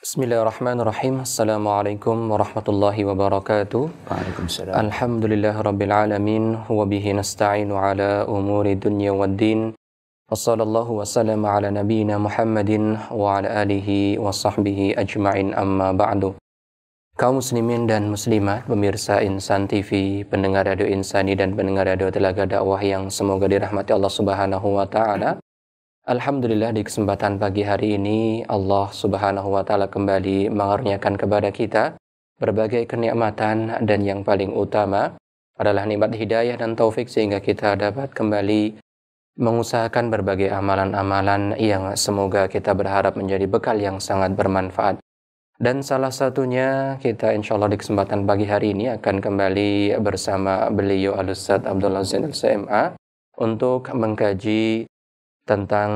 Bismillahirrahmanirrahim. Assalamualaikum warahmatullahi wabarakatuh. Waalaikumsalam. Alhamdulillah rabbil alamin wa bihi nasta'inu ala umuri dunya waddin. Wassallallahu wasallam ala nabiyyina Muhammadin wa ala alihi wa sahbihi ajma'in amma ba'du. Kaum muslimin dan muslimat, pemirsa Insan TV, pendengar radio Insani dan pendengar radio Telaga Dakwah yang semoga dirahmati Allah Subhanahu wa taala. Alhamdulillah di kesempatan pagi hari ini Allah Subhanahu wa taala kembali mengaruniakan kepada kita berbagai kenikmatan, dan yang paling utama adalah nikmat hidayah dan taufik sehingga kita dapat kembali mengusahakan berbagai amalan-amalan yang semoga kita berharap menjadi bekal yang sangat bermanfaat. Dan salah satunya kita insyaallah di kesempatan pagi hari ini akan kembali bersama beliau Al-Ustaz Abdullah Zainal CMA untuk mengkaji tentang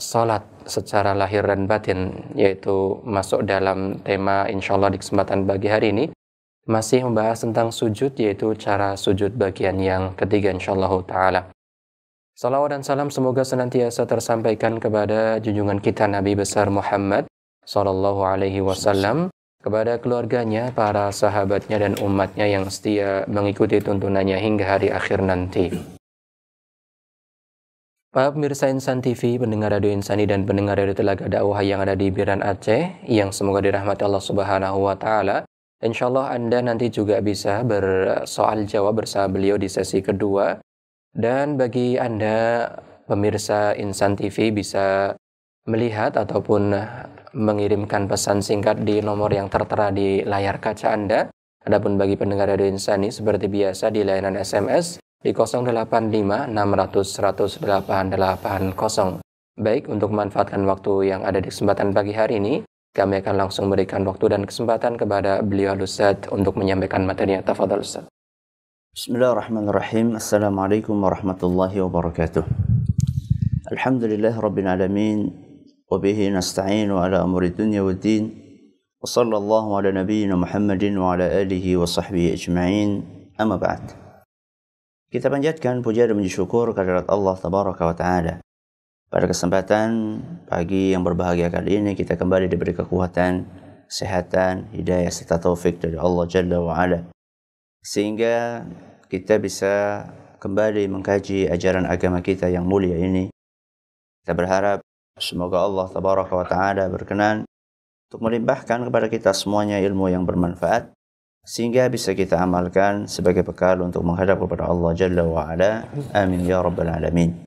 salat secara lahir dan batin, yaitu masuk dalam tema insyaallah di kesempatan pagi hari ini masih membahas tentang sujud, yaitu cara sujud bagian yang ketiga insyaallah taala. Salawat dan salam semoga senantiasa tersampaikan kepada junjungan kita Nabi besar Muhammad sallallahu alaihi wasallam, kepada keluarganya, para sahabatnya dan umatnya yang setia mengikuti tuntunannya hingga hari akhir nanti. Para pemirsa Insan TV, pendengar radio Insani dan pendengar radio Telaga Dakwah yang ada di Biran Aceh, yang semoga dirahmati Allah Subhanahu wa taala. Insyaallah Anda nanti juga bisa bersoal jawab bersama beliau di sesi kedua. Dan bagi Anda pemirsa Insan TV bisa melihat ataupun mengirimkan pesan singkat di nomor yang tertera di layar kaca Anda. Adapun bagi pendengar radio Insani seperti biasa di layanan SMS di 085 600 100 880. Baik, untuk memanfaatkan waktu yang ada di kesempatan pagi hari ini, kami akan langsung memberikan waktu dan kesempatan kepada beliau Al-Ustaz untuk menyampaikan materinya. Tafadhal Ustaz. Bismillahirrahmanirrahim. Assalamualaikum warahmatullahi wabarakatuh. Alhamdulillah rabbil alamin, wa bihi nasta'inu ala umuri dunya waddin. Wa sallallahu ala nabiyyina Muhammadin wa ala alihi wa sahbihi ajma'in. Amma ba'd. Kita panjatkan puja dan puji syukur kehadirat Allah Tabaraka wa Ta'ala. Pada kesempatan pagi yang berbahagia kali ini, kita kembali diberi kekuatan, kesehatan, hidayah serta taufik dari Allah Jalla wa Ala, sehingga kita bisa kembali mengkaji ajaran agama kita yang mulia ini. Kita berharap semoga Allah Tabaraka wa Ta'ala berkenan untuk melimpahkan kepada kita semuanya ilmu yang bermanfaat, sehingga bisa kita amalkan sebagai bekal untuk menghadap kepada Allah Jalla wa Ala. Amin ya rabbal alamin.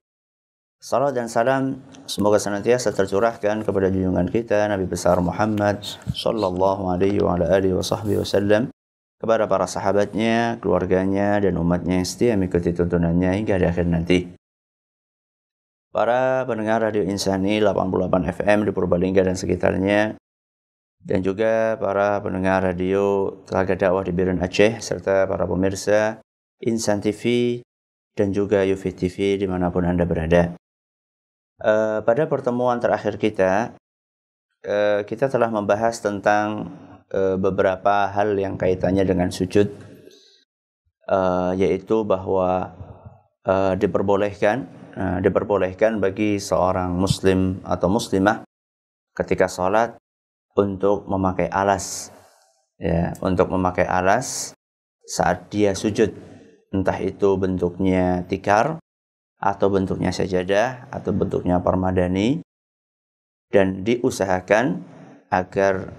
Salam dan salam semoga senantiasa tercurahkan kepada junjungan kita Nabi besar Muhammad sallallahu alaihi wa ala alihi wasallam, kepada para sahabatnya, keluarganya dan umatnya yang setia mengikuti tuntunannya hingga di akhir nanti. Para pendengar radio Insani 88 FM di Purbalingga dan sekitarnya, dan juga para pendengar radio Telaga Dakwah di Biran Aceh, serta para pemirsa Insan TV dan juga Yufi TV dimanapun Anda berada. Pada pertemuan terakhir kita telah membahas tentang beberapa hal yang kaitannya dengan sujud, yaitu bahwa diperbolehkan bagi seorang muslim atau muslimah ketika sholat untuk memakai alas, untuk memakai alas saat dia sujud, entah itu bentuknya tikar atau bentuknya sajadah atau bentuknya parmadani, dan diusahakan agar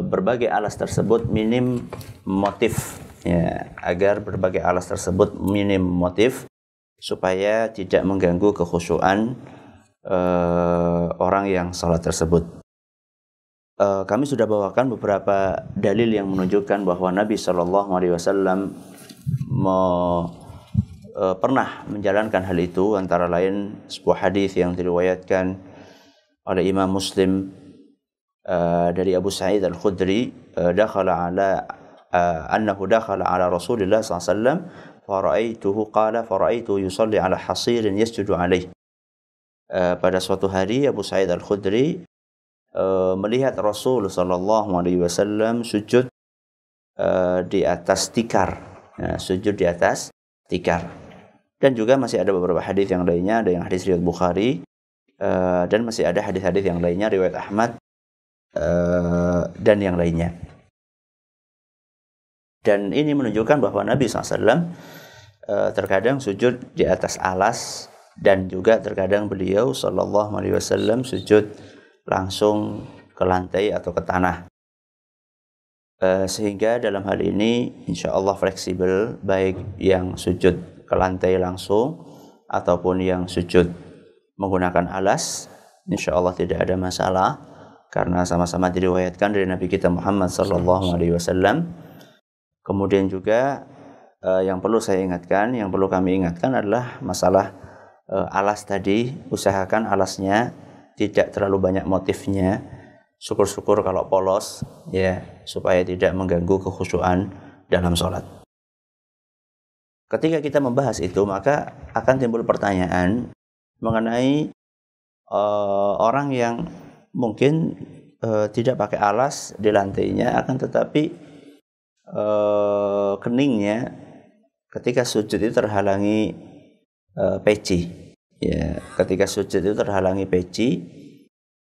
berbagai alas tersebut minim motif, agar berbagai alas tersebut minim motif supaya tidak mengganggu kekhusyuan orang yang sholat tersebut. Kami sudah bawakan beberapa dalil yang menunjukkan bahwa Nabi Shallallahu Alaihi Wasallam pernah menjalankan hal itu, antara lain sebuah hadis yang diriwayatkan oleh Imam Muslim dari Abu Sa'id Al-Khudri, annahu dakhala ala Rasulillah sallallahu alaihi wasallam fara'aituhu yusalli ala hasirin yasjudu alaih. Pada suatu hari Abu Sa'id Al-Khudri melihat Rasul sallallahu alaihi wasallam sujud di atas tikar, sujud di atas tikar. Dan juga masih ada beberapa hadis yang lainnya, ada yang hadis riwayat Bukhari, dan masih ada hadis-hadis yang lainnya riwayat Ahmad dan yang lainnya. Dan ini menunjukkan bahwa Nabi SAW terkadang sujud di atas alas, dan juga terkadang beliau Sallallahu Alaihi Wasallam sujud langsung ke lantai atau ke tanah. Sehingga dalam hal ini insya Allah fleksibel, baik yang sujud ke lantai langsung ataupun yang sujud menggunakan alas, insya Allah tidak ada masalah, karena sama-sama diriwayatkan dari Nabi kita Muhammad Sallallahu Alaihi Wasallam. Kemudian juga yang perlu kami ingatkan adalah masalah alas tadi. Usahakan alasnya tidak terlalu banyak motifnya. Syukur-syukur kalau polos, ya, supaya tidak mengganggu kekhusyuan dalam sholat. Ketika kita membahas itu, maka akan timbul pertanyaan mengenai orang yang mungkin tidak pakai alas di lantainya, akan tetapi keningnya ketika sujud itu terhalangi peci. Ya, ketika sujud itu terhalangi peci,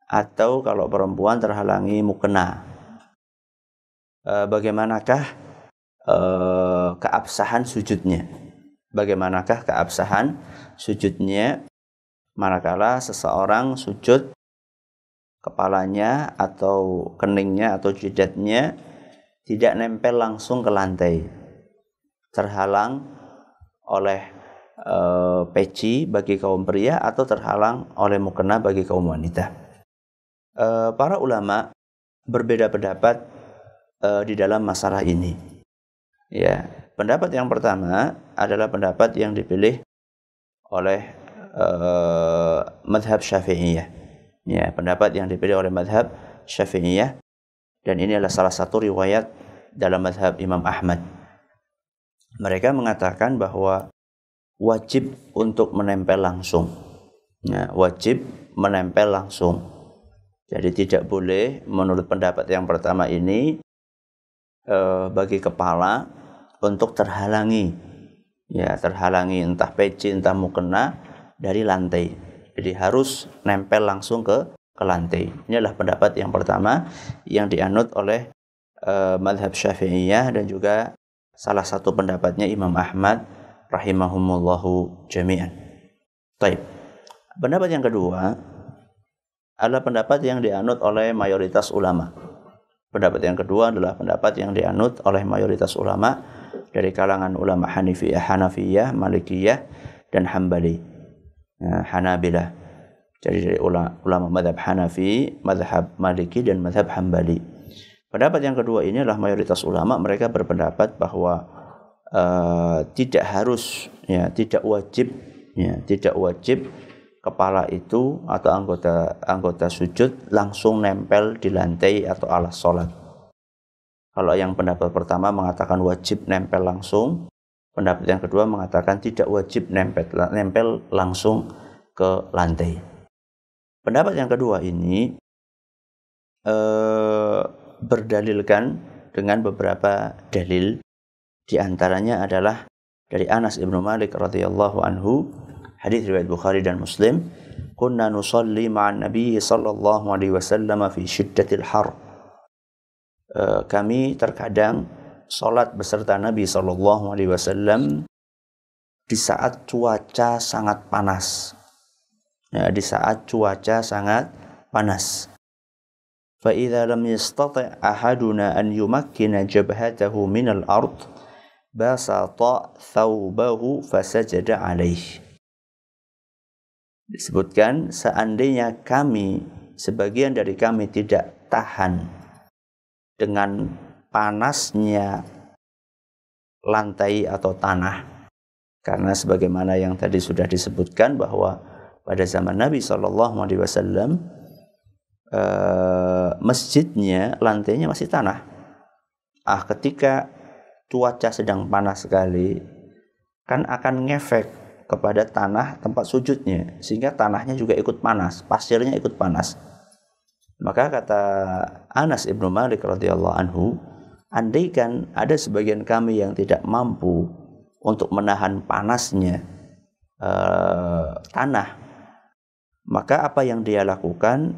atau kalau perempuan terhalangi mukena. Bagaimanakah keabsahan sujudnya? Bagaimanakah keabsahan sujudnya manakala seseorang sujud, kepalanya atau keningnya atau jidatnya tidak nempel langsung ke lantai, terhalang oleh peci bagi kaum pria atau terhalang oleh mukena bagi kaum wanita. Para ulama berbeda pendapat di dalam masalah ini. Ya, pendapat yang pertama adalah pendapat yang dipilih oleh madhab Syafi'iyah. Ya, pendapat yang dipilih oleh madhab Syafi'iyah, dan ini adalah salah satu riwayat dalam madhab Imam Ahmad. Mereka mengatakan bahwa wajib untuk menempel langsung. Ya, wajib menempel langsung. Jadi tidak boleh, menurut pendapat yang pertama ini, bagi kepala untuk terhalangi, ya, terhalangi entah peci entah mukena dari lantai. Jadi harus nempel langsung ke lantai. Ini adalah pendapat yang pertama yang dianut oleh madhab Syafi'iyah, dan juga salah satu pendapatnya Imam Ahmad rahimahumullahu jami'an. Baik. Pendapat yang kedua adalah pendapat yang dianut oleh mayoritas ulama. Pendapat yang kedua adalah pendapat yang dianut oleh mayoritas ulama dari kalangan ulama Hanafiyah, Malikiyah, dan Hambali, Hanabilah. Jadi dari ulama mazhab Hanafi, mazhab Maliki, dan mazhab Hambali. Pendapat yang kedua ini adalah mayoritas ulama, mereka berpendapat bahwa tidak harus, ya, tidak wajib kepala itu atau anggota sujud langsung nempel di lantai atau alas sholat. Kalau yang pendapat pertama mengatakan wajib nempel langsung, pendapat yang kedua mengatakan tidak wajib nempel langsung ke lantai. Pendapat yang kedua ini berdalilkan dengan beberapa dalil. Di antaranya adalah dari Anas ibnu Malik radhiyallahu anhu, hadis riwayat Bukhari dan Muslim, kunna nusalli ma'an Nabi sallallahu alaihi wasallam fi syiddatil har. Kami terkadang salat beserta Nabi sallallahu alaihi wasallam di saat cuaca sangat panas. Ya, di saat cuaca sangat panas. Fa idza lam yastati' ahaduna an yumakkina jabhatahu min al-ard basata thawbahu fasajada alaihi. Disebutkan, seandainya sebagian dari kami tidak tahan dengan panasnya lantai atau tanah, karena sebagaimana yang tadi sudah disebutkan bahwa pada zaman Nabi SAW masjidnya lantainya masih tanah. Ketika cuaca sedang panas sekali, kan akan ngefek kepada tanah tempat sujudnya, sehingga tanahnya juga ikut panas, pasirnya ikut panas. Maka kata Anas ibnu Malik radhiyallahu anhu, andaikan ada sebagian kami yang tidak mampu untuk menahan panasnya tanah, maka apa yang dia lakukan?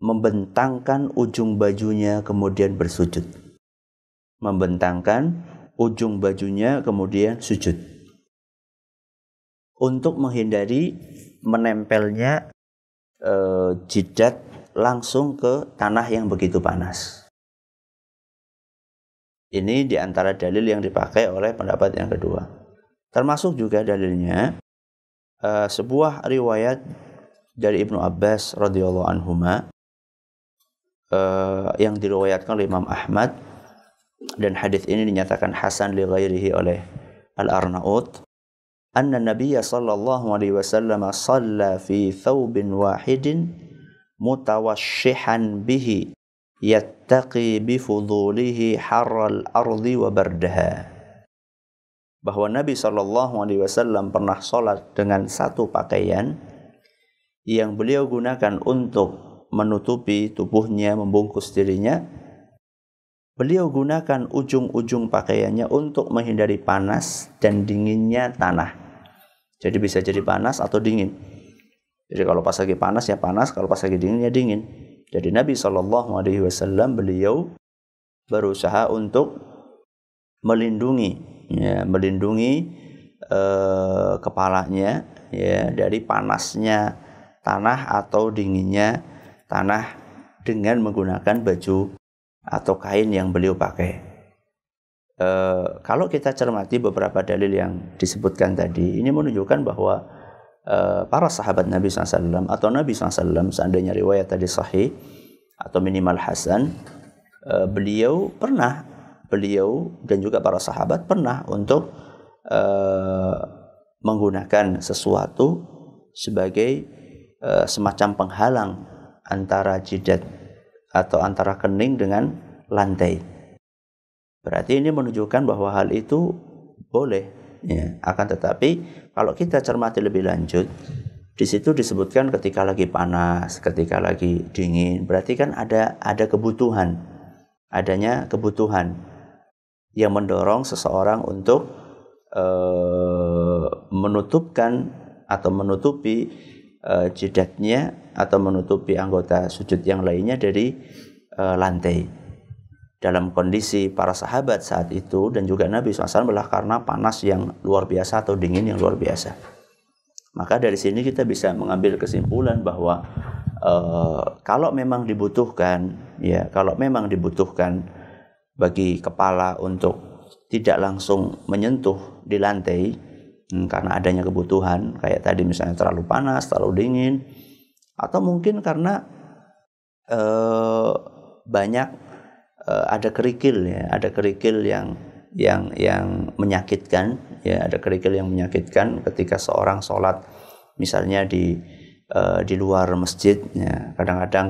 membentangkan ujung bajunya kemudian bersujud. Membentangkan ujung bajunya kemudian sujud. Untuk menghindari menempelnya jidat langsung ke tanah yang begitu panas. Ini diantara dalil yang dipakai oleh pendapat yang kedua. Termasuk juga dalilnya sebuah riwayat dari Ibnu Abbas radhiyallahu anhuma yang diriwayatkan oleh Imam Ahmad, dan hadis ini dinyatakan hasan li ghairihi oleh Al-Arnaut, anna Nabiyya sallallahu alaihi wasallam shalla fi thawbin wahidin mutawashshihan bihi yattaqi bifudulihi harral ardi wa bardaha. Bahwa Nabi SAW pernah sholat dengan satu pakaian yang beliau gunakan untuk menutupi tubuhnya, membungkus dirinya. Beliau gunakan ujung-ujung pakaiannya untuk menghindari panas dan dinginnya tanah. Jadi bisa jadi panas atau dingin. Jadi kalau pas lagi panas ya panas, kalau pas lagi dingin ya dingin. Jadi Nabi SAW beliau berusaha untuk melindungi kepalanya ya dari panasnya tanah atau dinginnya tanah dengan menggunakan baju atau kain yang beliau pakai. Kalau kita cermati beberapa dalil yang disebutkan tadi, ini menunjukkan bahwa para sahabat Nabi SAW atau Nabi SAW, seandainya riwayat tadi sahih atau minimal hasan, beliau dan juga para sahabat pernah untuk menggunakan sesuatu sebagai semacam penghalang antara jidat atau antara kening dengan lantai. Berarti ini menunjukkan bahwa hal itu boleh. Ya, akan tetapi kalau kita cermati lebih lanjut, di situ disebutkan ketika lagi panas, ketika lagi dingin, berarti kan ada kebutuhan, adanya kebutuhan yang mendorong seseorang untuk menutupkan atau menutupi jidatnya atau menutupi anggota sujud yang lainnya dari lantai. Dalam kondisi para sahabat saat itu dan juga Nabi SAW adalah karena panas yang luar biasa atau dingin yang luar biasa. Maka dari sini kita bisa mengambil kesimpulan bahwa kalau memang dibutuhkan bagi kepala untuk tidak langsung menyentuh di lantai karena adanya kebutuhan kayak tadi misalnya terlalu panas, terlalu dingin, atau mungkin karena banyak ada kerikil yang menyakitkan ya, ada kerikil yang menyakitkan ketika seorang sholat misalnya di luar masjid ya. Kadang-kadang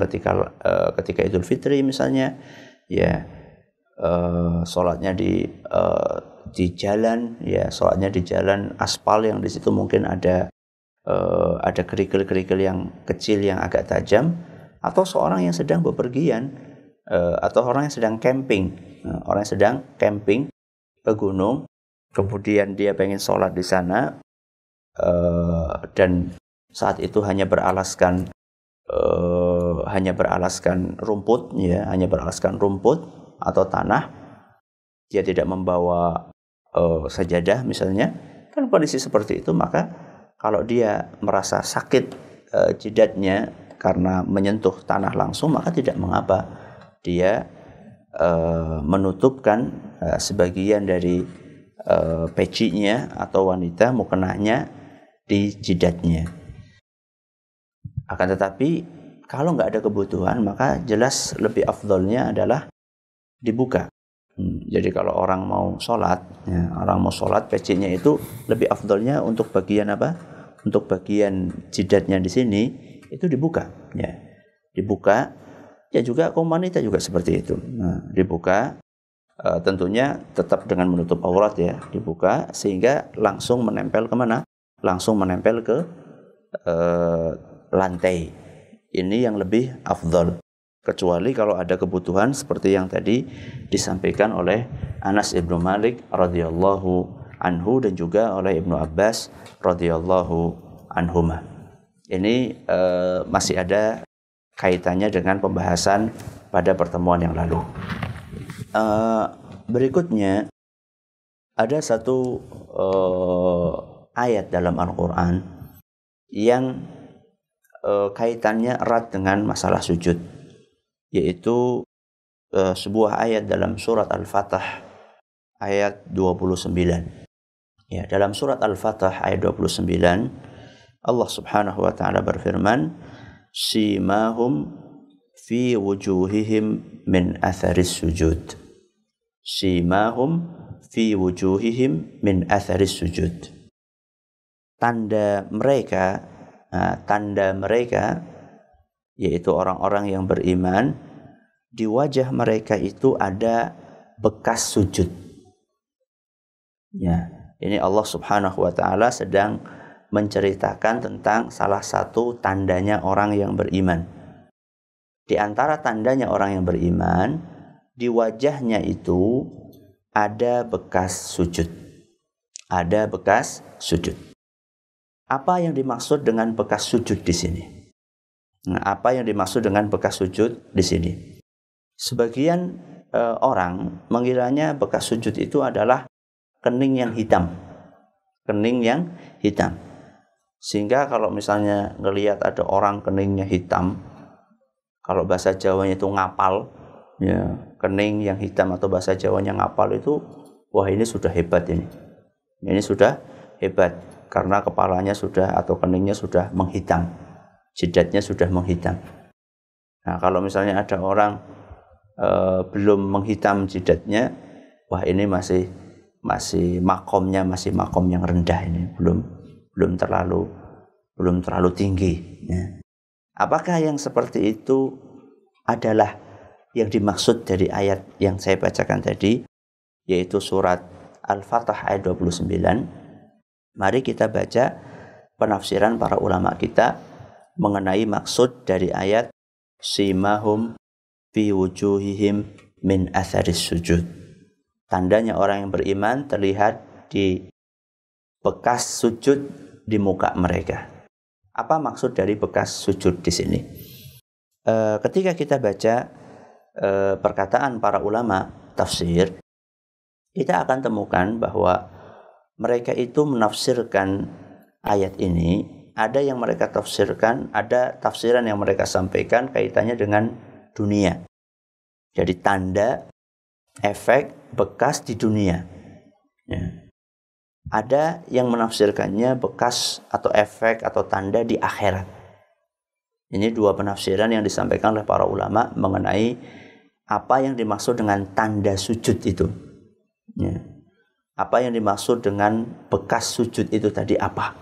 ketika Idul Fitri misalnya ya, sholatnya di jalan ya, sholatnya di jalan aspal yang di situ mungkin ada kerikil-kerikil yang kecil yang agak tajam, atau seorang yang sedang bepergian atau orang yang sedang camping, ke gunung, kemudian dia pengen sholat di sana dan saat itu hanya beralaskan rumput ya, hanya beralaskan rumput atau tanah, dia tidak membawa sajadah misalnya, kan kondisi seperti itu, maka kalau dia merasa sakit jidatnya karena menyentuh tanah langsung, maka tidak mengapa dia menutupkan sebagian dari pecinya atau wanita mukenahnya di jidatnya. Akan tetapi kalau nggak ada kebutuhan, maka jelas lebih afdolnya adalah dibuka. Jadi kalau orang mau sholat pecinya itu lebih afdolnya untuk bagian apa? Untuk bagian jidatnya di sini itu dibuka, ya, dibuka. Ya juga kaum wanita juga seperti itu. Nah, dibuka tentunya tetap dengan menutup aurat ya, dibuka sehingga langsung menempel kemana? Langsung menempel ke lantai. Ini yang lebih afdal. Kecuali kalau ada kebutuhan seperti yang tadi disampaikan oleh Anas ibnu Malik radhiyallahu anhu dan juga oleh Ibnu Abbas radhiyallahu anhuma. Ini masih ada kaitannya dengan pembahasan pada pertemuan yang lalu. Berikutnya ada satu ayat dalam Al-Quran yang kaitannya erat dengan masalah sujud, yaitu sebuah ayat dalam surat Al-Fatah ayat 29. Ya, dalam surat Al-Fatah ayat 29 Allah Subhanahu wa taala berfirman, "Simahum fi wujuhihim min atharis sujud." Simahum fi wujuhihim min atharis sujud. Tanda mereka yaitu orang-orang yang beriman, di wajah mereka itu ada bekas sujud. Ya, ini Allah Subhanahu wa taala sedang menceritakan tentang salah satu tandanya orang yang beriman. Di antara tandanya orang yang beriman, di wajahnya itu ada bekas sujud. Ada bekas sujud. Apa yang dimaksud dengan bekas sujud di sini? Nah, apa yang dimaksud dengan bekas sujud di sini? Sebagian orang mengiranya bekas sujud itu adalah kening yang hitam. Kening yang hitam. Sehingga kalau misalnya ngelihat ada orang keningnya hitam, kalau bahasa Jawanya itu ngapal, ya, kening yang hitam atau bahasa Jawanya ngapal itu, wah ini sudah hebat ini. Ini sudah hebat karena kepalanya sudah atau keningnya sudah menghitam. Jidatnya sudah menghitam. Nah, kalau misalnya ada orang belum menghitam jidatnya, wah ini masih makomnya masih makom yang rendah ini, belum terlalu tinggi. Ya. Apakah yang seperti itu adalah yang dimaksud dari ayat yang saya bacakan tadi, yaitu surat Al-Fatah ayat 29? Mari kita baca penafsiran para ulama kita mengenai maksud dari ayat simahum fi wujuhihim min atharis sujud. Tandanya orang yang beriman terlihat di bekas sujud di muka mereka. Apa maksud dari bekas sujud di sini? Ketika kita baca perkataan para ulama tafsir, kita akan temukan bahwa mereka itu menafsirkan ayat ini. Ada yang mereka tafsirkan, ada tafsiran yang mereka sampaikan kaitannya dengan dunia. Jadi tanda, efek, bekas di dunia. Ya. Ada yang menafsirkannya bekas atau efek atau tanda di akhirat. Ini dua penafsiran yang disampaikan oleh para ulama mengenai apa yang dimaksud dengan tanda sujud itu. Ya. Apa yang dimaksud dengan bekas sujud itu tadi apa?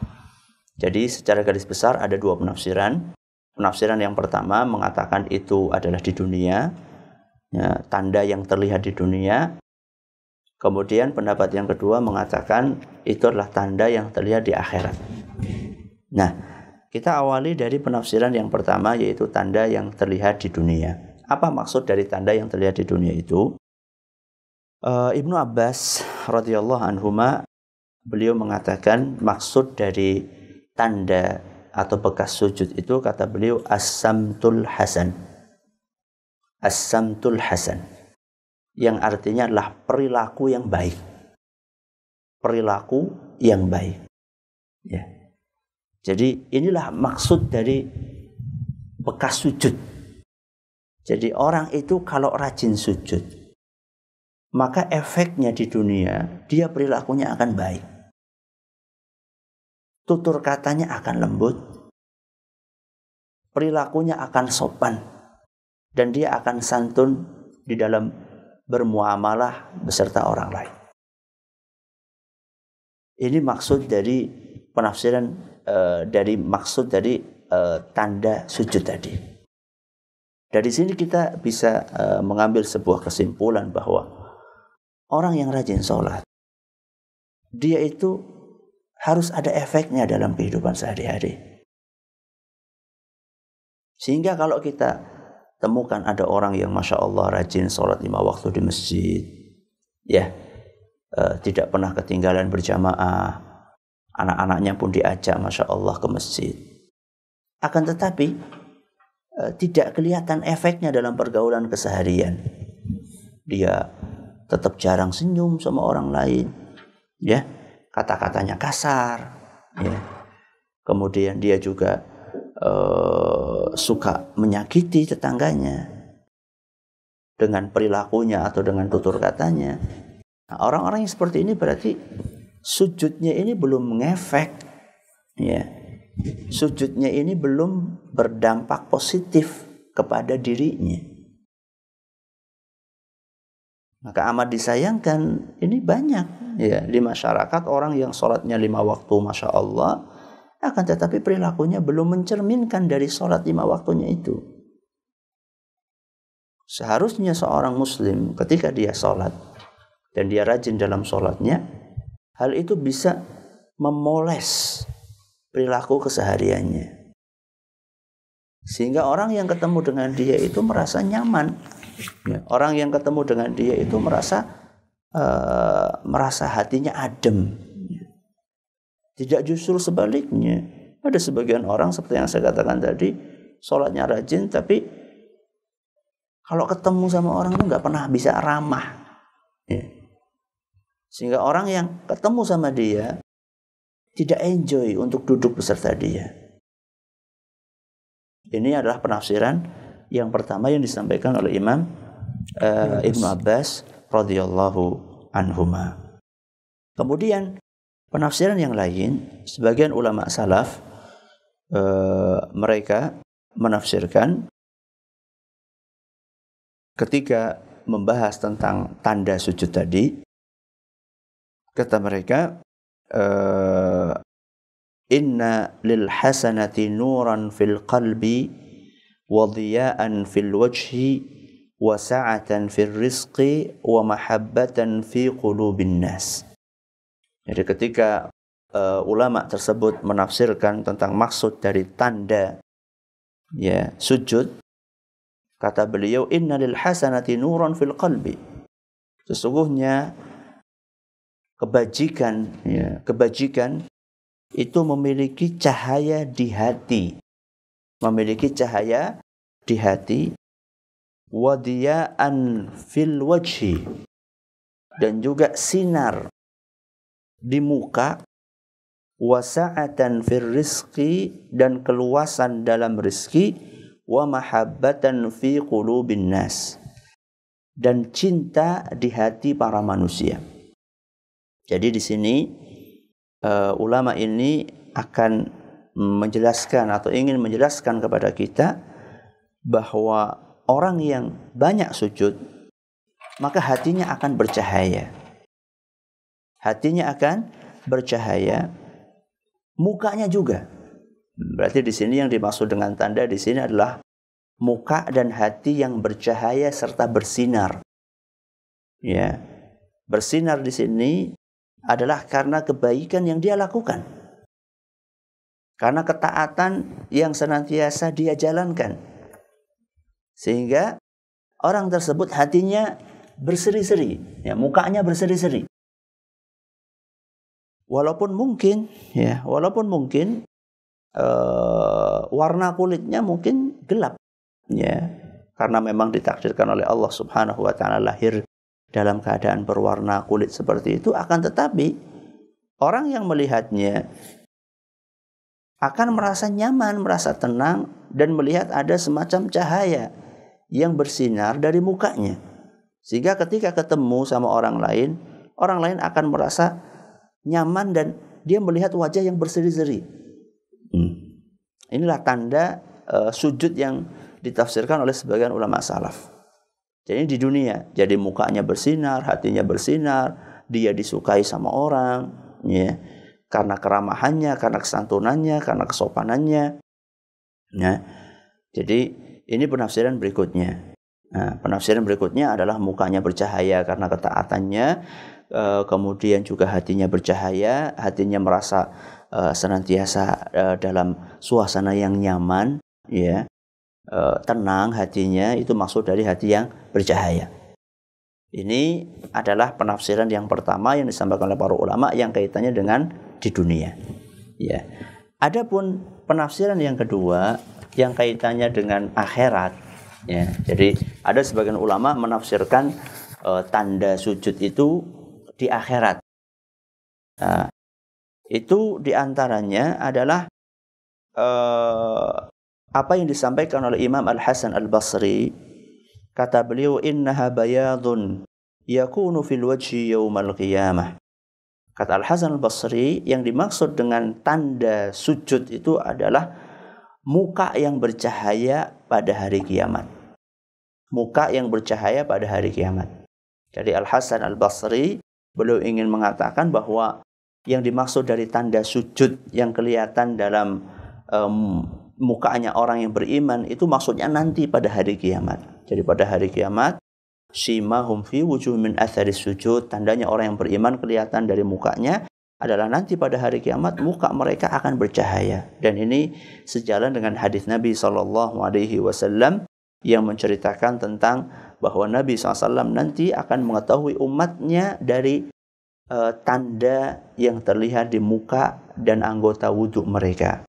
Jadi secara garis besar ada dua penafsiran. Penafsiran yang pertama mengatakan itu adalah di dunia, ya, tanda yang terlihat di dunia. Kemudian pendapat yang kedua mengatakan itu adalah tanda yang terlihat di akhirat. Nah, kita awali dari penafsiran yang pertama, yaitu tanda yang terlihat di dunia. Apa maksud dari tanda yang terlihat di dunia itu? Ibnu Abbas radhiyallahu anhuma, beliau mengatakan maksud dari tanda atau bekas sujud itu, kata beliau, as-samtul hasan. As-samtul hasan, yang artinya adalah perilaku yang baik. Perilaku yang baik. Ya. Jadi inilah maksud dari bekas sujud. Jadi orang itu kalau rajin sujud, maka efeknya di dunia, dia perilakunya akan baik. Tutur katanya akan lembut. Perilakunya akan sopan. Dan dia akan santun di dalam bermuamalah beserta orang lain. Ini maksud dari penafsiran dari tanda sujud tadi. Dari sini kita bisa mengambil sebuah kesimpulan bahwa orang yang rajin sholat, dia itu harus ada efeknya dalam kehidupan sehari-hari. Sehingga kalau kita temukan ada orang yang Masya Allah rajin sholat 5 waktu di masjid, ya, tidak pernah ketinggalan berjamaah, anak-anaknya pun diajak Masya Allah ke masjid. Akan tetapi tidak kelihatan efeknya dalam pergaulan keseharian. Dia tetap jarang senyum sama orang lain, ya, kata-katanya kasar, ya. Kemudian dia juga suka menyakiti tetangganya dengan perilakunya atau dengan tutur katanya. Nah, orang-orang yang seperti ini berarti sujudnya ini belum mengefek, ya. Sujudnya ini belum berdampak positif kepada dirinya. Maka amat disayangkan ini banyak, ya, di masyarakat orang yang sholatnya 5 waktu, masya Allah, akan tetapi perilakunya belum mencerminkan dari sholat 5 waktunya itu. Seharusnya seorang muslim ketika dia sholat dan dia rajin dalam sholatnya, hal itu bisa memoles perilaku kesehariannya, sehingga orang yang ketemu dengan dia itu merasa nyaman, ya. Orang yang ketemu dengan dia itu merasa hatinya adem, ya. Tidak justru sebaliknya. Ada sebagian orang seperti yang saya katakan tadi, sholatnya rajin tapi kalau ketemu sama orang itu nggak pernah bisa ramah, ya. Sehingga orang yang ketemu sama dia tidak enjoy untuk duduk beserta dia. Ini adalah penafsiran yang pertama yang disampaikan oleh Imam Ibnu Abbas radhiyallahu anhuma. Kemudian penafsiran yang lain, sebagian ulama salaf mereka menafsirkan ketika membahas tentang tanda sujud tadi, kata mereka, inna lil hasanati nuran fil qalbi wa dhiya'an fil wajhi wa sa'atan fil rizqi wa mahabbatan fi qulubin nas. Jadi ketika ulama tersebut menafsirkan tentang maksud dari tanda, ya, sujud, kata beliau, inna lil hasanati nuran fil qalbi. Sesungguhnya kebajikan, ya, kebajikan itu memiliki cahaya di hati, memiliki cahaya di hati, wadiya'an fil wajhi, dan juga sinar di muka, wasa'atan fil rizqi, dan keluasan dalam rizki, wa mahabbatan fi qulubin nas, dan cinta di hati para manusia. Jadi di sini ulama ini akan menjelaskan atau ingin menjelaskan kepada kita bahwa orang yang banyak sujud maka hatinya akan bercahaya. Hatinya akan bercahaya, mukanya juga. Berarti di sini yang dimaksud dengan tanda di sini adalah muka dan hati yang bercahaya serta bersinar. Ya. Bersinar di sini adalah karena kebaikan yang dia lakukan, karena ketaatan yang senantiasa dia jalankan, sehingga orang tersebut hatinya berseri-seri, ya, mukanya berseri-seri. Walaupun mungkin warna kulitnya mungkin gelap, ya, karena memang ditakdirkan oleh Allah Subhanahu wa taala lahir dalam keadaan berwarna kulit seperti itu, akan tetapi orang yang melihatnya akan merasa nyaman, merasa tenang, dan melihat ada semacam cahaya yang bersinar dari mukanya. Sehingga ketika ketemu sama orang lain akan merasa nyaman dan dia melihat wajah yang berseri-seri. Inilah tanda sujud yang ditafsirkan oleh sebagian ulama salaf. Jadi di dunia, jadi mukanya bersinar, hatinya bersinar, dia disukai sama orang, ya, karena keramahannya, karena kesantunannya, karena kesopanannya. Ya. Jadi ini penafsiran berikutnya. Nah, penafsiran berikutnya adalah mukanya bercahaya karena ketaatannya, kemudian juga hatinya bercahaya, hatinya merasa senantiasa dalam suasana yang nyaman, ya. Tenang hatinya, itu maksud dari hati yang bercahaya. Ini adalah penafsiran yang pertama yang disampaikan oleh para ulama yang kaitannya dengan di dunia. Ya. Adapun penafsiran yang kedua yang kaitannya dengan akhirat. Ya, jadi ada sebagian ulama menafsirkan tanda sujud itu di akhirat. Nah, itu diantaranya adalah apa yang disampaikan oleh Imam Al-Hasan Al-Basri. Kata beliau, innaha bayadun yakunu fil wajhi yaumal qiyamah. Kata Al-Hasan Al-Basri, yang dimaksud dengan tanda sujud itu adalah muka yang bercahaya pada hari kiamat. Muka yang bercahaya pada hari kiamat. Jadi Al-Hasan Al-Basri, beliau ingin mengatakan bahwa yang dimaksud dari tanda sujud yang kelihatan dalam mukanya orang yang beriman itu maksudnya nanti pada hari kiamat. Jadi pada hari kiamat, simahum fi wujuh min atharis sujud, tandanya orang yang beriman kelihatan dari mukanya adalah nanti pada hari kiamat muka mereka akan bercahaya. Dan ini sejalan dengan hadis Nabi SAW yang menceritakan tentang bahwa Nabi SAW nanti akan mengetahui umatnya dari tanda yang terlihat di muka dan anggota wudhu mereka.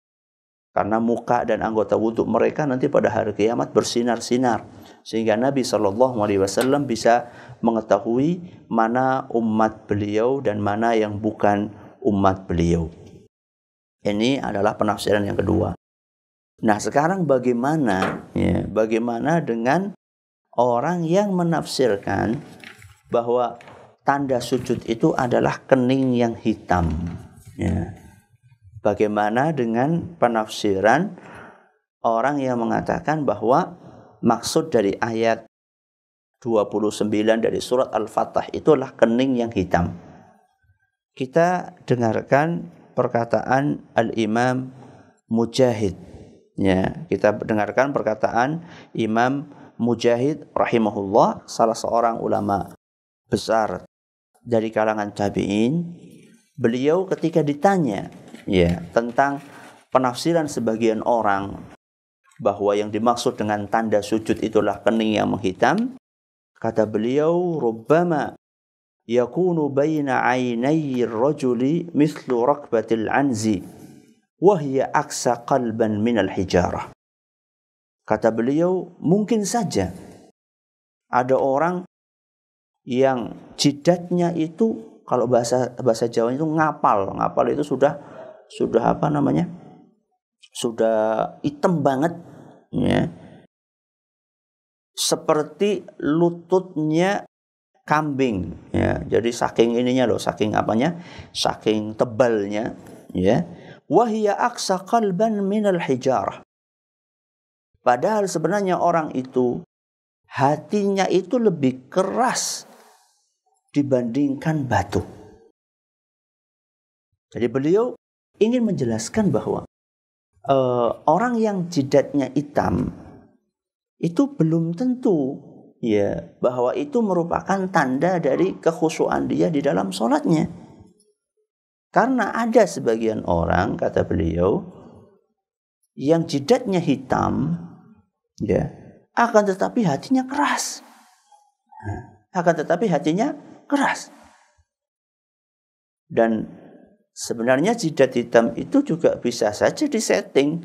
Karena muka dan anggota wudhu mereka nanti pada hari kiamat bersinar-sinar, sehingga Nabi SAW bisa mengetahui mana umat beliau dan mana yang bukan umat beliau. Ini adalah penafsiran yang kedua. Nah, sekarang bagaimana dengan orang yang menafsirkan bahwa tanda sujud itu adalah kening yang hitam? Ya. Bagaimana dengan penafsiran orang yang mengatakan bahwa maksud dari ayat 29 dari surat Al-Fatah itulah kening yang hitam? Kita dengarkan perkataan Al-Imam Mujahid. Ya, kita dengarkan perkataan Imam Mujahid rahimahullah, salah seorang ulama besar dari kalangan tabi'in. Beliau ketika ditanya tentang penafsiran sebagian orang bahwa yang dimaksud dengan tanda sujud itulah kening yang menghitam, kata beliau, rubbama yakunu baina ainai ar-rajuli mithlu rakbatil anzi wa hiya aksa qalban min al-hijarah. Kata beliau, mungkin saja ada orang yang jidatnya itu, kalau bahasa Jawa itu ngapal itu sudah sudah hitam banget, ya, seperti lututnya kambing, ya. Jadi saking saking tebalnya, ya. Wahia aksa qalban minal hijarah. Padahal sebenarnya orang itu hatinya itu lebih keras dibandingkan batu. Jadi beliau ingin menjelaskan bahwa orang yang jidatnya hitam itu belum tentu bahwa itu merupakan tanda dari kekhusyuan dia di dalam sholatnya. Karena ada sebagian orang, kata beliau, yang jidatnya hitam, akan tetapi hatinya keras. Dan sebenarnya jidat hitam itu juga bisa saja disetting,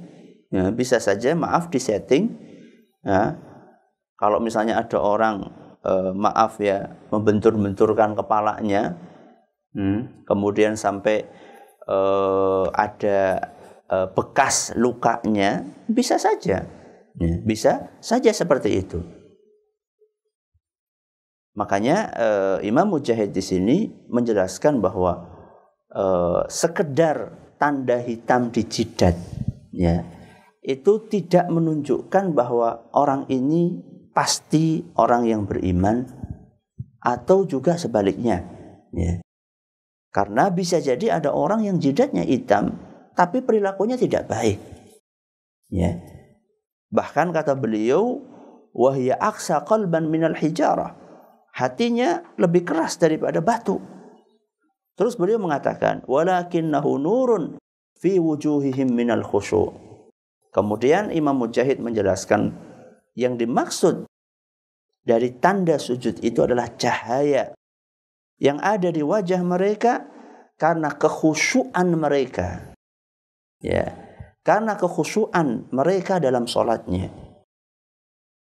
disetting. Ya. Kalau misalnya ada orang membentur-benturkan kepalanya, kemudian sampai ada bekas lukanya, bisa saja seperti itu. Makanya Imam Mujahid di sini menjelaskan bahwa sekedar tanda hitam di jidat, itu tidak menunjukkan bahwa orang ini pasti orang yang beriman, atau juga sebaliknya. Karena bisa jadi ada orang yang jidatnya hitam, tapi perilakunya tidak baik. Bahkan kata beliau, wahya aksa qalban minal hijarah. Hatinya lebih keras daripada batu. Terus beliau mengatakan, walakinnahu nurun fi wujuhihim minal khusyu'. Kemudian Imam Mujahid menjelaskan yang dimaksud dari tanda sujud itu adalah cahaya yang ada di wajah mereka karena kekhusyuan mereka. karena kekhusyuan mereka dalam sholatnya.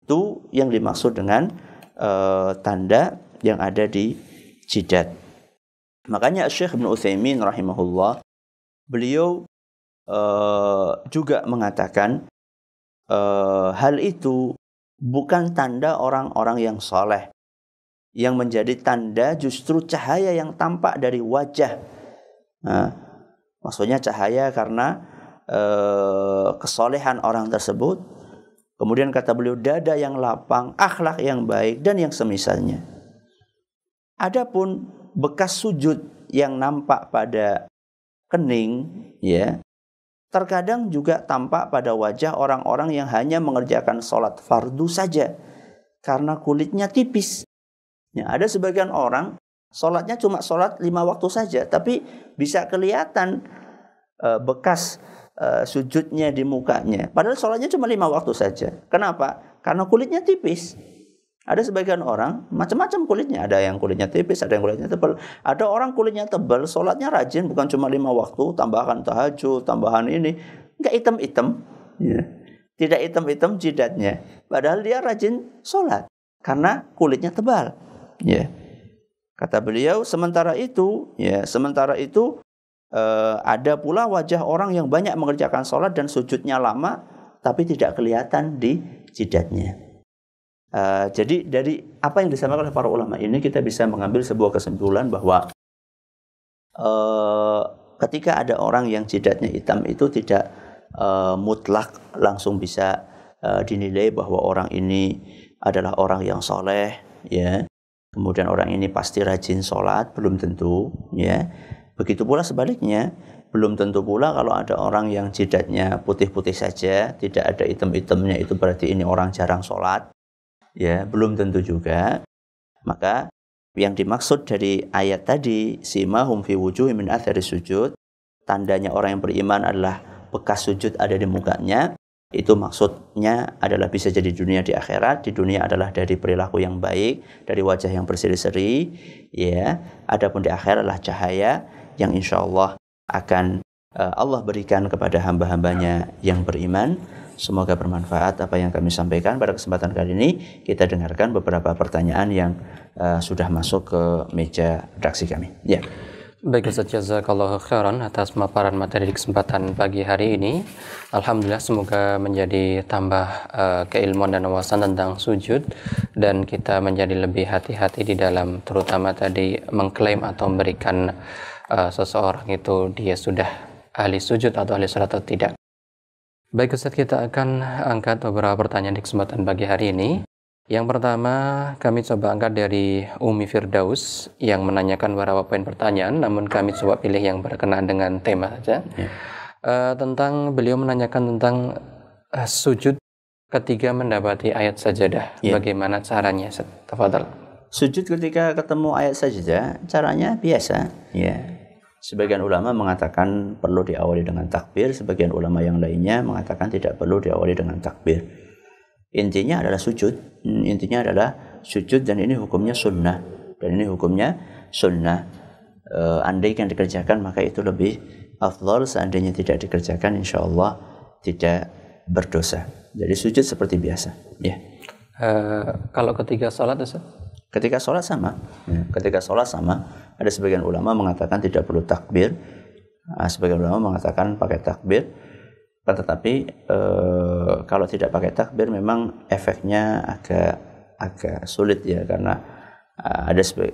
Itu yang dimaksud dengan tanda yang ada di jidat. Makanya Syekh Ibnu Utsaimin rahimahullah, beliau juga mengatakan hal itu bukan tanda orang-orang yang soleh. Yang menjadi tanda justru cahaya yang tampak dari wajah. Nah, maksudnya cahaya karena kesolehan orang tersebut. Kemudian kata beliau, dada yang lapang, akhlak yang baik, dan yang semisalnya. Adapun bekas sujud yang nampak pada kening, ya, terkadang juga tampak pada wajah orang-orang yang hanya mengerjakan sholat fardu saja, karena kulitnya tipis. Ya, ada sebagian orang, sholatnya cuma sholat 5 waktu saja, tapi bisa kelihatan bekas sujudnya di mukanya. Padahal sholatnya cuma 5 waktu saja. Kenapa? Karena kulitnya tipis. Ada sebagian orang macam-macam kulitnya. Ada yang kulitnya tipis, ada yang kulitnya tebal. Ada orang kulitnya tebal, sholatnya rajin, bukan cuma 5 waktu, tambahan tahajud, tambahan ini. Enggak hitam-hitam. Ya. Tidak hitam-hitam jidatnya. Padahal dia rajin sholat karena kulitnya tebal. Ya. Kata beliau, sementara itu ada pula wajah orang yang banyak mengerjakan sholat dan sujudnya lama, tapi tidak kelihatan di jidatnya. Jadi dari apa yang disampaikan oleh para ulama ini, kita bisa mengambil sebuah kesimpulan bahwa ketika ada orang yang jidatnya hitam itu tidak mutlak langsung bisa dinilai bahwa orang ini adalah orang yang soleh, ya. Kemudian orang ini pasti rajin sholat, belum tentu, ya. Begitu pula sebaliknya, belum tentu pula kalau ada orang yang jidatnya putih-putih saja, tidak ada hitam-hitamnya, itu berarti ini orang jarang sholat. Ya, belum tentu juga. Maka yang dimaksud dari ayat tadi, simahum fi wujuhihim min athari sujud, tandanya orang yang beriman adalah bekas sujud ada di mukanya. Itu maksudnya adalah bisa jadi dunia di akhirat. Di dunia adalah dari perilaku yang baik, dari wajah yang berseri-seri, ya. Adapun di akhirat adalah cahaya yang insya Allah akan Allah berikan kepada hamba-hambanya yang beriman. Semoga bermanfaat apa yang kami sampaikan. Pada kesempatan kali ini kita dengarkan beberapa pertanyaan yang sudah masuk ke meja redaksi kami. Ya. Baik Ustaz, jazakallahu khairan atas paparan materi di kesempatan pagi hari ini. Alhamdulillah, semoga menjadi tambah keilmuan dan wawasan tentang sujud, dan kita menjadi lebih hati-hati di dalam terutama tadi mengklaim atau memberikan seseorang itu dia sudah ahli sujud atau ahli salat atau tidak. Baik Ustaz, kita akan angkat beberapa pertanyaan di kesempatan pagi hari ini. Yang pertama kami coba angkat dari Umi Firdaus yang menanyakan beberapa poin pertanyaan, namun kami coba pilih yang berkenaan dengan tema saja. Tentang beliau menanyakan tentang sujud ketika mendapati ayat sajadah. Bagaimana caranya? Tafadhal. Sujud ketika ketemu ayat sajadah, caranya biasa. Ya. Sebagian ulama mengatakan perlu diawali dengan takbir, sebagian ulama yang lainnya mengatakan tidak perlu diawali dengan takbir. Intinya adalah sujud. Intinya adalah sujud, dan ini hukumnya sunnah. Andai yang dikerjakan maka itu lebih afdal. Seandainya tidak dikerjakan, insya Allah tidak berdosa. Jadi sujud seperti biasa. Ya. Kalau ketika sholat, Ustaz? Ketika sholat sama. Ya, ketika sholat sama. Ada sebagian ulama mengatakan tidak perlu takbir. Sebagian ulama mengatakan pakai takbir. Tetapi kalau tidak pakai takbir memang efeknya agak sulit, ya, karena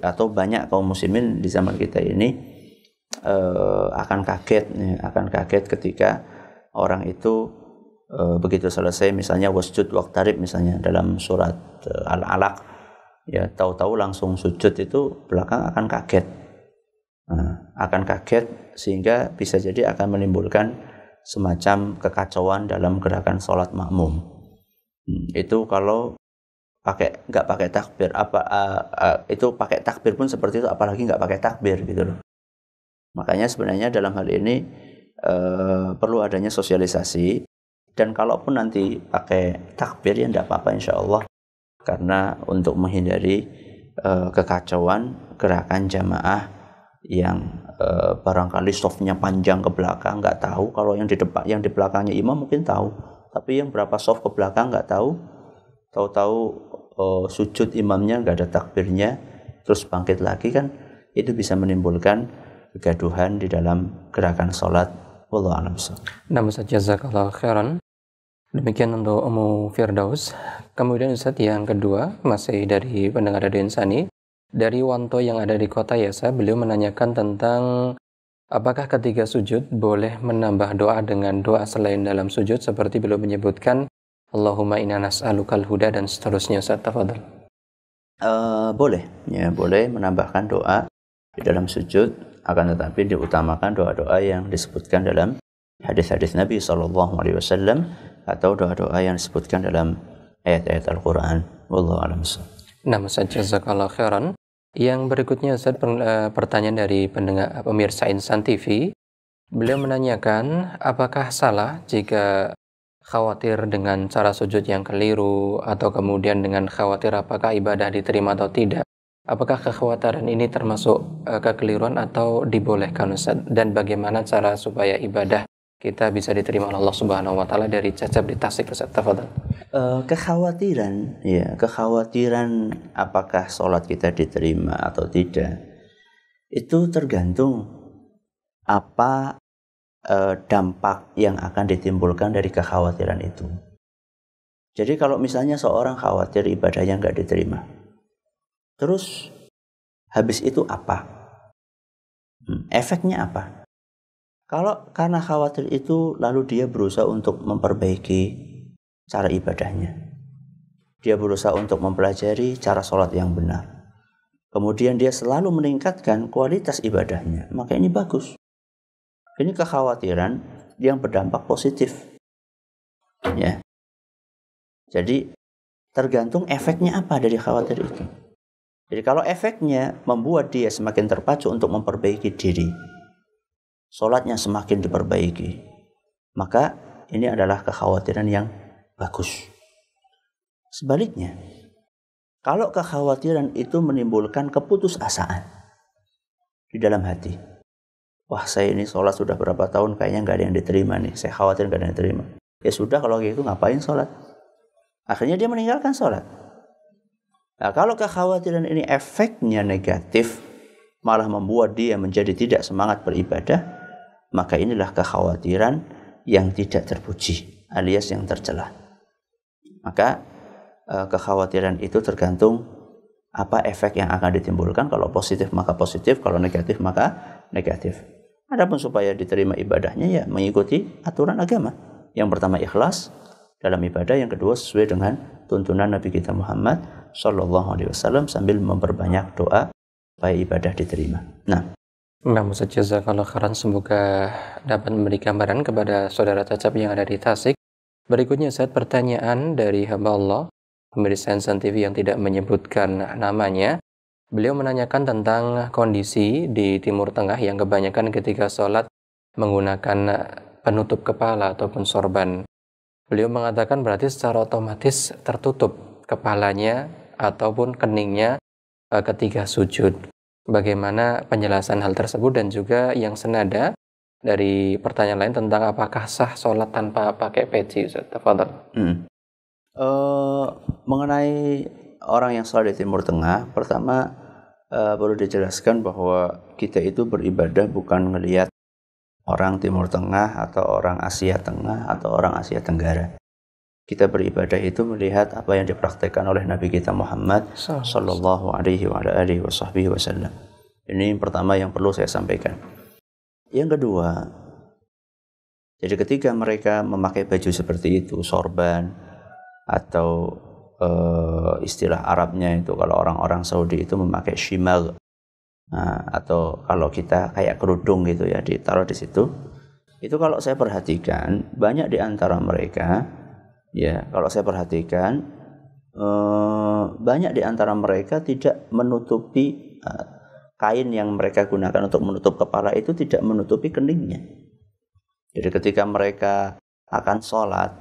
atau banyak kaum muslimin di zaman kita ini akan kaget ketika orang itu begitu selesai misalnya wasjud waqtarib misalnya dalam surat Al-Alaq, ya, tahu-tahu langsung sujud, itu belakang akan kaget sehingga bisa jadi akan menimbulkan semacam kekacauan dalam gerakan sholat makmum. Itu kalau nggak pakai takbir, itu pakai takbir pun seperti itu, apalagi nggak pakai takbir gitu loh. Makanya sebenarnya dalam hal ini perlu adanya sosialisasi, dan kalaupun nanti pakai takbir ya tidak apa-apa insya Allah, karena untuk menghindari kekacauan gerakan jamaah yang barangkali softnya panjang ke belakang nggak tahu. Kalau yang di depan, yang di belakangnya imam mungkin tahu, tapi yang berapa soft ke belakang nggak tahu. Tahu-tahu sujud imamnya nggak ada takbirnya, terus bangkit lagi, kan itu bisa menimbulkan kegaduhan di dalam gerakan sholat. Wallahu a'lam bishawab. Namun saja jazakallahu khairan. Demikian untuk Ummu Firdaus. Kemudian Ustaz yang kedua masih dari pendengar Radio Insani dari Wanto yang ada di Kota Yasa. Beliau menanyakan tentang apakah ketika sujud boleh menambah doa dengan doa selain dalam sujud, seperti beliau menyebutkan Allahumma inna nas'alukal huda dan seterusnya. Ustaz, tafadhal. Boleh, ya boleh menambahkan doa di dalam sujud, akan tetapi diutamakan doa-doa yang disebutkan dalam hadis-hadis Nabi SAW atau doa-doa yang disebutkan dalam ayat-ayat Al-Quran. Wallahu a'lam bishawab. Namun saja jazakallahu khairan. Yang berikutnya Ustaz, pertanyaan dari pendengar pemirsa Insan TV. Beliau menanyakan apakah salah jika khawatir dengan cara sujud yang keliru, atau kemudian dengan khawatir apakah ibadah diterima atau tidak. Apakah kekhawatiran ini termasuk kekeliruan atau dibolehkan Ustaz? Dan bagaimana cara supaya ibadah kita bisa diterima oleh Allah Subhanahu wa taala dari cacat di tasik, Ustaz? Tafadhal. Kekhawatiran apakah sholat kita diterima atau tidak, itu tergantung apa dampak yang akan ditimbulkan dari kekhawatiran itu. Jadi kalau misalnya seorang khawatir ibadahnya nggak diterima, terus habis itu apa? Efeknya apa? Kalau karena khawatir itu lalu dia berusaha untuk memperbaiki cara ibadahnya, dia berusaha untuk mempelajari cara sholat yang benar, kemudian dia selalu meningkatkan kualitas ibadahnya, maka ini bagus. Ini kekhawatiran yang berdampak positif, ya. Jadi tergantung efeknya apa dari khawatir itu. Jadi kalau efeknya membuat dia semakin terpacu untuk memperbaiki diri, sholatnya semakin diperbaiki, maka ini adalah kekhawatiran yang bagus. Sebaliknya, kalau kekhawatiran itu menimbulkan keputusasaan di dalam hati, wah saya ini sholat sudah berapa tahun kayaknya nggak ada yang diterima nih, saya khawatir nggak ada yang diterima. Ya sudah, kalau gitu ngapain sholat? Akhirnya dia meninggalkan sholat. Nah, kalau kekhawatiran ini efeknya negatif, malah membuat dia menjadi tidak semangat beribadah, maka inilah kekhawatiran yang tidak terpuji alias yang tercela. Maka kekhawatiran itu tergantung apa efek yang akan ditimbulkan. Kalau positif maka positif, kalau negatif maka negatif. Adapun supaya diterima ibadahnya, ya mengikuti aturan agama. Yang pertama ikhlas dalam ibadah, yang kedua sesuai dengan tuntunan Nabi kita Muhammad Sallallahu Alaihi Wasallam, sambil memperbanyak doa supaya ibadah diterima. Nah, Ustaz, jazakallahu khairan. Semoga dapat memberi gambaran kepada saudara Cacap yang ada di Tasik. Berikutnya Ustaz, pertanyaan dari hamba Allah pemirsa Insan TV yang tidak menyebutkan namanya. Beliau menanyakan tentang kondisi di Timur Tengah yang kebanyakan ketika sholat menggunakan penutup kepala ataupun sorban. Beliau mengatakan berarti secara otomatis tertutup kepalanya ataupun keningnya ketika sujud. Bagaimana penjelasan hal tersebut, dan juga yang senada dari pertanyaan lain tentang apakah sah sholat tanpa pakai peci, Ustaz? Tafadhal. Mengenai orang yang sholat di Timur Tengah, pertama perlu dijelaskan bahwa kita itu beribadah bukan melihat orang Timur Tengah atau orang Asia Tengah atau orang Asia Tenggara. Kita beribadah itu melihat apa yang dipraktekkan oleh Nabi kita Muhammad Sallallahu Alaihi Wasallam. Ini yang pertama yang perlu saya sampaikan. Yang kedua, jadi ketika mereka memakai baju seperti itu, sorban, atau istilah Arabnya itu kalau orang-orang Saudi itu memakai shimal, atau kalau kita kayak kerudung gitu ya, ditaruh di situ. Itu kalau saya perhatikan banyak di antara mereka, ya kalau saya perhatikan banyak di antara mereka tidak menutupi kain yang mereka gunakan untuk menutup kepala itu, tidak menutupi keningnya. Jadi ketika mereka akan sholat,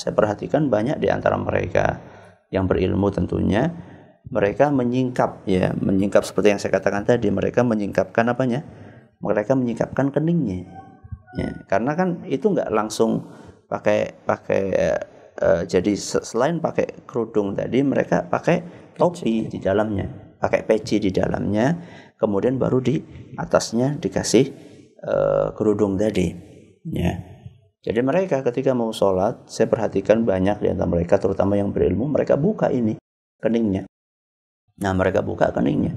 saya perhatikan banyak di antara mereka yang berilmu tentunya, mereka menyingkap, ya, menyingkap seperti yang saya katakan tadi, mereka menyingkapkan apanya? Mereka menyingkapkan keningnya. Ya, karena kan itu nggak langsung pakai jadi selain pakai kerudung tadi, mereka pakai topi di dalamnya, pakai peci di dalamnya, kemudian baru di atasnya dikasih kerudung tadi. Ya. Jadi mereka ketika mau sholat, saya perhatikan banyak di antara mereka, terutama yang berilmu, mereka buka ini keningnya. Nah, mereka buka keningnya,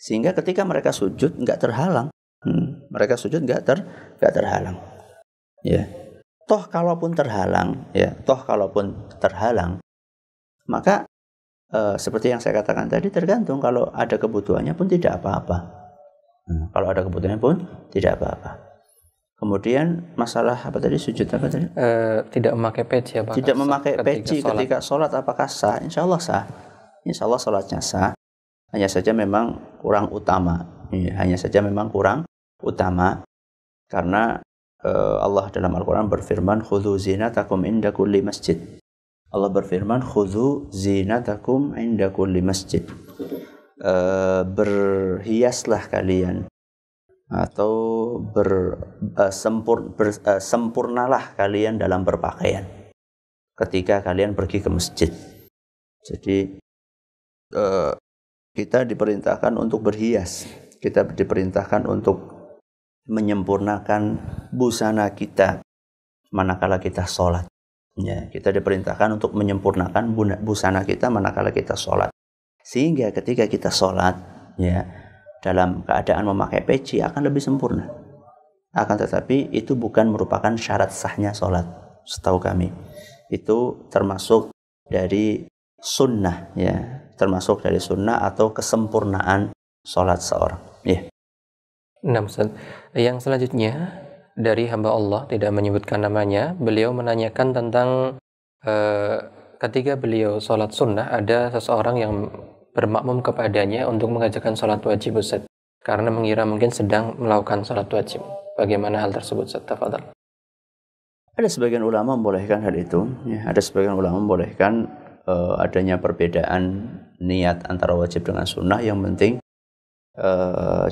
sehingga ketika mereka sujud nggak terhalang. Mereka sujud nggak terhalang. Ya. Toh kalaupun terhalang, maka seperti yang saya katakan tadi, tergantung. Kalau ada kebutuhannya pun tidak apa-apa. Kalau ada kebutuhannya pun tidak apa-apa. Kemudian masalah apa tadi, sujud apa tadi? Tidak memakai peci, apakah tidak memakai peci ketika sholat apakah sah? Insya Allah sah. Insya Allah sholatnya sah. Hanya saja memang kurang utama. Karena Allah dalam Al-Quran berfirman, khudhu zinatakum inda kulli masjid. Allah berfirman, khudhu zinatakum inda kulli masjid. Berhiaslah kalian, atau sempurnalah kalian dalam berpakaian ketika kalian pergi ke masjid. Jadi kita diperintahkan untuk berhias, kita diperintahkan untuk menyempurnakan busana kita manakala kita sholat. Ya, kita diperintahkan untuk menyempurnakan busana kita manakala kita sholat, sehingga ketika kita sholat, ya, dalam keadaan memakai peci akan lebih sempurna. Akan tetapi itu bukan merupakan syarat sahnya sholat, setahu kami. Itu termasuk dari sunnah, ya, termasuk dari sunnah atau kesempurnaan sholat seorang. Ya. Nah, Ustaz, yang selanjutnya dari hamba Allah, tidak menyebutkan namanya, beliau menanyakan tentang ketika beliau sholat sunnah, ada seseorang yang bermakmum kepadanya untuk mengajarkan sholat wajib, Ustaz, karena mengira mungkin sedang melakukan sholat wajib. Bagaimana hal tersebut, Ustaz? Tafadhal. Ada sebagian ulama membolehkan hal itu, ya, ada sebagian ulama membolehkan adanya perbedaan niat antara wajib dengan sunnah. Yang penting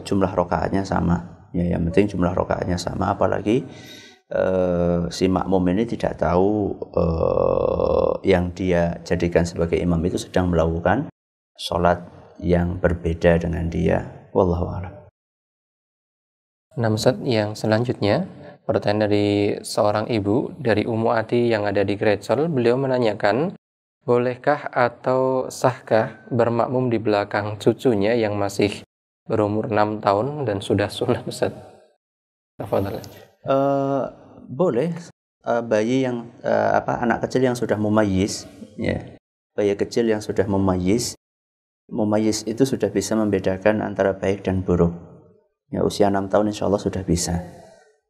jumlah rakaatnya sama, ya, yang penting jumlah rakaatnya sama. Apalagi si makmum ini tidak tahu yang dia jadikan sebagai imam itu sedang melakukan sholat yang berbeda dengan dia. Wallahu a'lam. Nah, Ustaz, yang selanjutnya pertanyaan dari seorang ibu dari Ummu Ati yang ada di Grecel. Beliau menanyakan, bolehkah atau sahkah bermakmum di belakang cucunya yang masih berumur 6 tahun dan sudah sunnah, Ustaz? Tafadhal. Boleh. Bayi yang anak kecil yang sudah mumayyiz, ya, bayi kecil yang sudah mumayyiz itu sudah bisa membedakan antara baik dan buruk. Ya, usia 6 tahun insya Allah sudah bisa.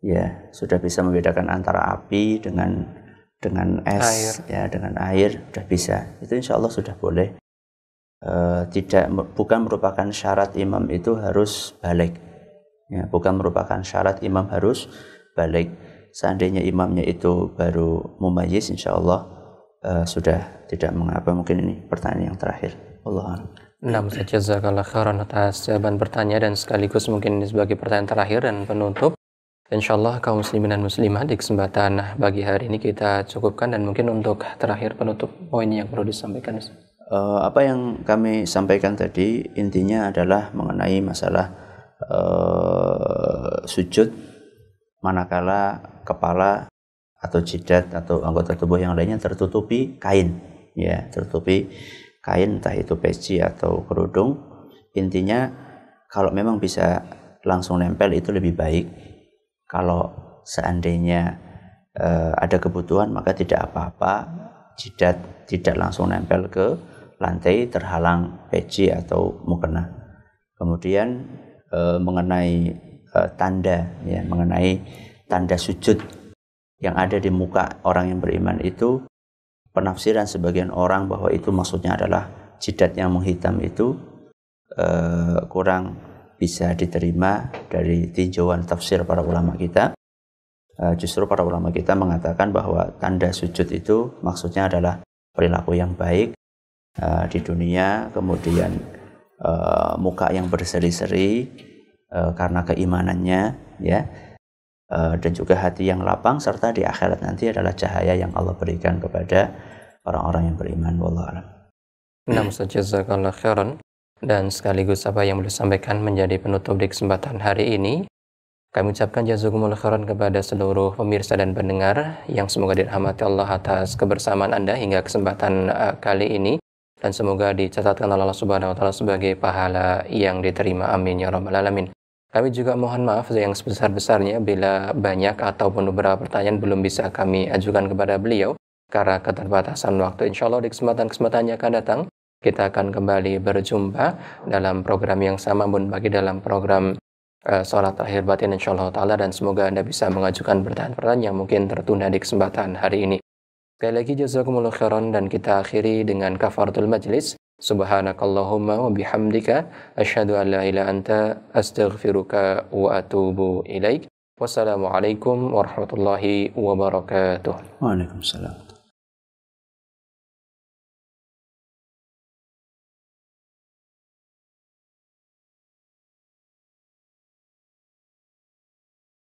Ya, sudah bisa membedakan antara api dengan es, ya, dengan air, sudah bisa. Itu insya Allah sudah boleh. Bukan merupakan syarat imam itu harus balik. Ya, bukan merupakan syarat imam harus balik. Seandainya imamnya itu baru mumayyiz, insya Allah sudah tidak mengapa. Mungkin ini pertanyaan yang terakhir. Allah. Nah, jazakallah khairan atas jawaban pertanyaan dan sekaligus mungkin ini sebagai pertanyaan terakhir dan penutup. Insyaallah kaum muslimin dan muslimah, di kesempatan pagi hari ini kita cukupkan, dan mungkin untuk terakhir penutup poin yang perlu disampaikan. Apa yang kami sampaikan tadi intinya adalah mengenai masalah sujud manakala kepala atau jidat atau anggota tubuh yang lainnya tertutupi kain, ya, tertutupi kain, entah itu peci atau kerudung. Intinya kalau memang bisa langsung nempel itu lebih baik. Kalau seandainya ada kebutuhan maka tidak apa-apa, jidat tidak langsung nempel ke lantai terhalang peci atau mukena. Kemudian mengenai tanda, ya, mengenai tanda sujud yang ada di muka orang yang beriman itu, penafsiran sebagian orang bahwa itu maksudnya adalah jidat yang menghitam itu kurang bisa diterima dari tinjauan tafsir para ulama kita. Justru para ulama kita mengatakan bahwa tanda sujud itu maksudnya adalah perilaku yang baik, di dunia, kemudian muka yang berseri-seri karena keimanannya, ya, dan juga hati yang lapang, serta di akhirat nanti adalah cahaya yang Allah berikan kepada orang-orang yang beriman. Wallahu a'lam. Nah, Ustaz, jazakallah khairan. Dan sekaligus apa yang beliau sampaikan menjadi penutup di kesempatan hari ini. Kami ucapkan jazakumullah khairan kepada seluruh pemirsa dan pendengar yang semoga dirahmati Allah atas kebersamaan Anda hingga kesempatan kali ini, dan semoga dicatatkan oleh Allah Subhanahu wa taala sebagai pahala yang diterima. Amin ya rabbal alamin. Kami juga mohon maaf yang sebesar-besarnya bila banyak ataupun beberapa pertanyaan belum bisa kami ajukan kepada beliau karena keterbatasan waktu. Insyaallah di kesempatan-kesempatan yang akan datang kita akan kembali berjumpa dalam program yang sama, pun bagi dalam program sholat akhir batin insyaallah ta'ala, dan semoga Anda bisa mengajukan pertanyaan-pertanyaan yang mungkin tertunda di kesempatan hari ini. Sekali lagi jazakumullah khairan, dan kita akhiri dengan kafaratul majlis. Subhanakallahumma wa bihamdika asyhadu an la ilaha anta astaghfiruka wa atubu ilaik. Wassalamualaikum warahmatullahi wabarakatuh. Waalaikumsalam.